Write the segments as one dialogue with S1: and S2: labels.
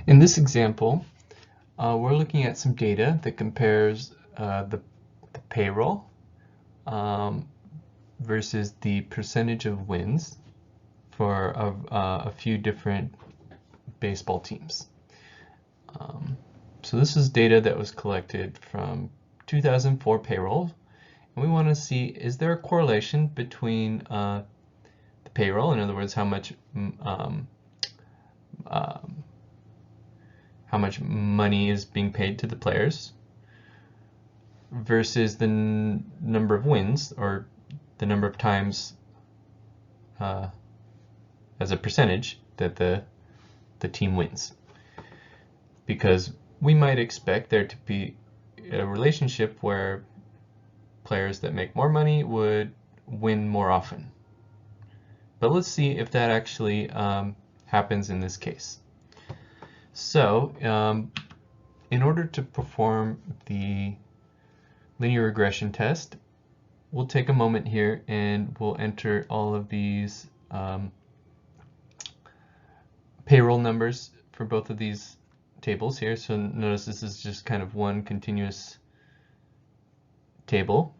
S1: In this example, we're looking at some data that compares the payroll versus the percentage of wins for a few different baseball teams. So this is data that was collected from 2004 payroll, and we want to see, is there a correlation between the payroll, in other words, how much money is being paid to the players, versus the number of wins, or the number of times as a percentage that the team wins. Because we might expect there to be a relationship where players that make more money would win more often. But let's see if that actually happens in this case. So in order to perform the linear regression test, we'll take a moment here and we'll enter all of these payroll numbers for both of these tables here. So notice this is just kind of one continuous table,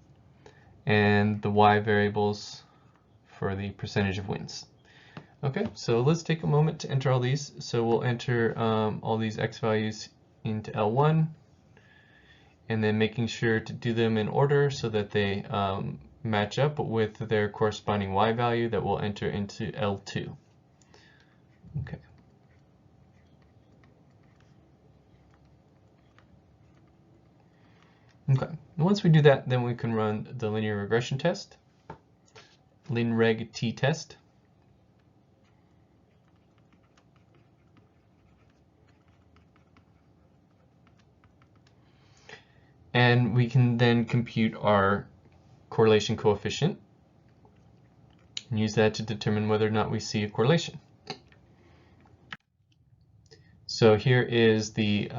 S1: and the y variables for the percentage of wins. Okay, so let's take a moment to enter all these. So we'll enter all these x values into L1, and then making sure to do them in order so that they match up with their corresponding y value that we'll enter into L2. Okay. Okay, and once we do that, then we can run the linear regression test, linreg-t test. And we can then compute our correlation coefficient and use that to determine whether or not we see a correlation. So here is the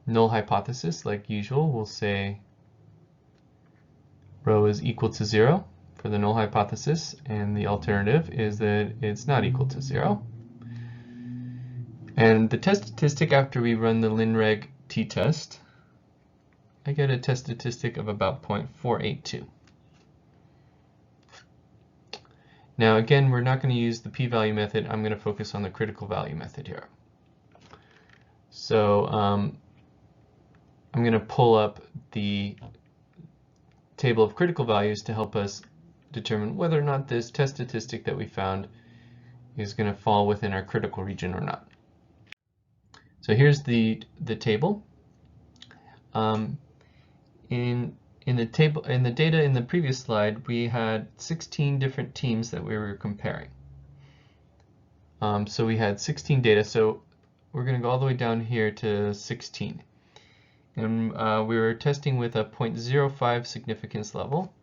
S1: null hypothesis. Like usual, we'll say rho is equal to 0 for the null hypothesis, and the alternative is that it's not equal to 0. And the test statistic after we run the linreg-t test, I get a test statistic of about 0.482. Now again, we're not going to use the p-value method. I'm going to focus on the critical value method here. So I'm going to pull up the table of critical values to help us determine whether or not this test statistic that we found is going to fall within our critical region or not. So here's the table. In the table, in the data in the previous slide, we had 16 different teams that we were comparing. So we had 16 data. So we're going to go all the way down here to 16. And we were testing with a 0.05 significance level.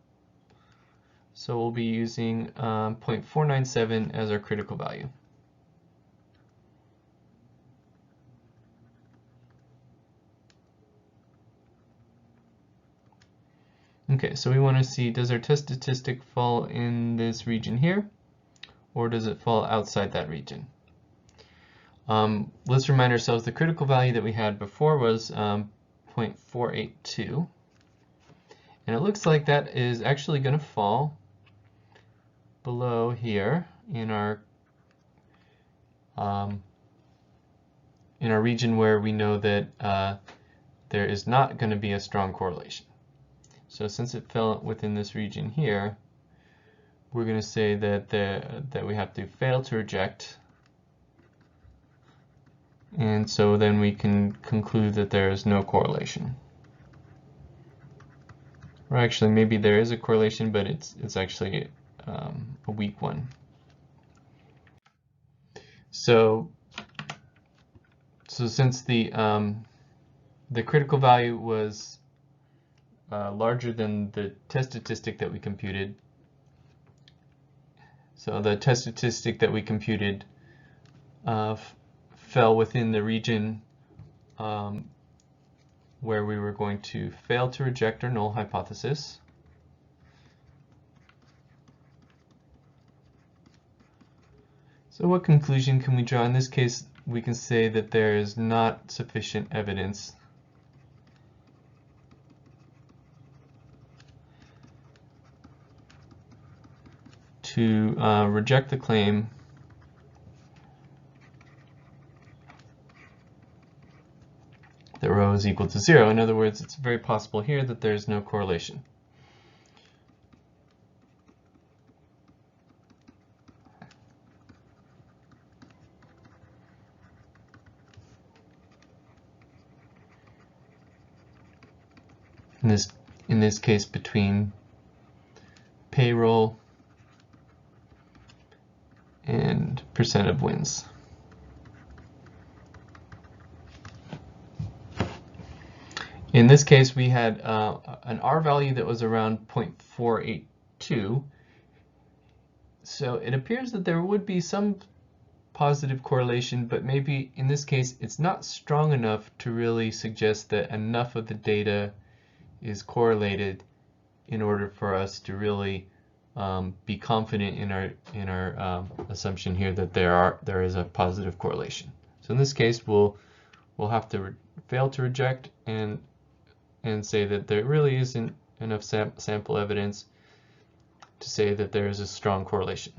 S1: So we'll be using 0.497 as our critical value. Okay, so we want to see, does our test statistic fall in this region here, or does it fall outside that region? Let's remind ourselves the critical value that we had before was 0.482. And it looks like that is actually going to fall below here in our region where we know that there is not going to be a strong correlation. So since it fell within this region here, we're going to say that that we have to fail to reject. And so then we can conclude that there is no correlation. Or actually, maybe there is a correlation, but it's actually a weak one. So since the critical value was larger than the test statistic that we computed, so the test statistic that we computed fell within the region where we were going to fail to reject our null hypothesis. So what conclusion can we draw? In this case, we can say that there is not sufficient evidence to reject the claim that rho is equal to 0. In other words, it's very possible here that there's no correlation. In this case, between payroll and percent of wins. In this case, we had an R value that was around 0.482. So it appears that there would be some positive correlation, but maybe in this case, it's not strong enough to really suggest that enough of the data is correlated in order for us to really be confident in our assumption here that there is a positive correlation. So in this case, we'll have to fail to reject and say that there really isn't enough sample evidence to say that there is a strong correlation.